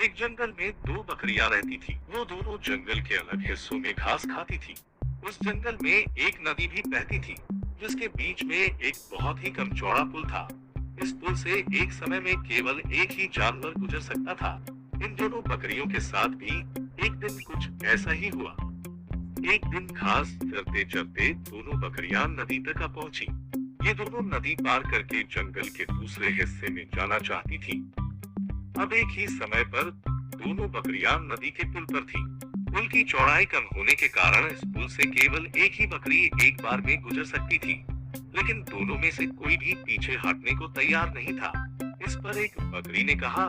एक जंगल में दो बकरियां रहती थी। वो दोनों जंगल के अलग हिस्सों में घास खाती थी। उस जंगल में एक नदी भी बहती थी, जिसके बीच में एक बहुत ही कम चौड़ा पुल था। इस पुल से एक समय में केवल एक ही जानवर गुजर सकता था। इन दोनों बकरियों के साथ भी एक दिन कुछ ऐसा ही हुआ। एक दिन घास चरते चरते दोनों बकरियां नदी तक आ पहुंची। ये दोनों नदी पार करके जंगल के दूसरे हिस्से में जाना चाहती थी। अब एक ही समय पर दोनों बकरियां नदी के पुल पर थीं। पुल की चौड़ाई कम होने के कारण इस पुल से केवल एक ही बकरी एक बार में गुजर सकती थी, लेकिन दोनों में से कोई भी पीछे हटने को तैयार नहीं था। इस पर एक बकरी ने कहा,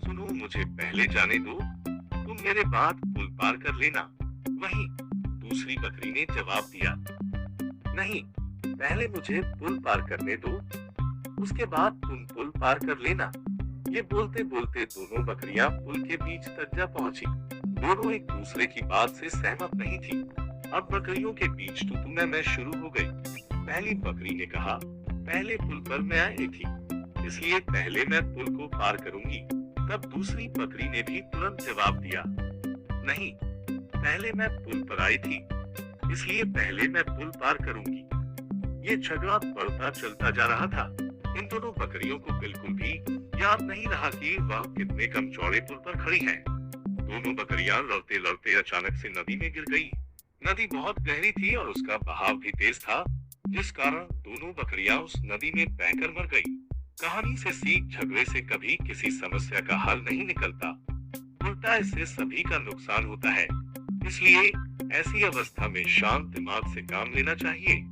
सुनो, मुझे पहले जाने दो, तुम मेरे बाद पुल पार कर लेना। वहीं दूसरी बकरी ने जवाब दिया, नहीं, पहले मुझे पुल पार करने दो, उसके बाद तुम पुल पार कर लेना। ये बोलते बोलते दोनों बकरियां पुल के बीच तक जा पहुंची। दोनों एक दूसरे की बात से सहमत नहीं थी। अब बकरियों के बीच तू मैं शुरू हो गई। पहली बकरी ने कहा, पहले पुल पर मैं आई थी, इसलिए पहले मैं पुल को पार करूंगी। तब दूसरी बकरी ने भी तुरंत जवाब दिया, नहीं, पहले मैं पुल पर आई थी, इसलिए पहले मैं पुल पार करूंगी। ये झगड़ा बढ़ता चलता जा रहा था। इन दोनों बकरियों को बिल्कुल भी याद नहीं रहा कि वह कितने कम चौड़े पुल पर खड़ी हैं। दोनों बकरियां लड़ते लड़ते अचानक से नदी में गिर गई। नदी बहुत गहरी थी और उसका बहाव भी तेज था, जिस कारण दोनों बकरियां उस नदी में बहकर मर गई। कहानी से सीख, झगड़े से कभी किसी समस्या का हल नहीं निकलता, उल्टा इससे सभी का नुकसान होता है। इसलिए ऐसी अवस्था में शांत दिमाग से काम लेना चाहिए।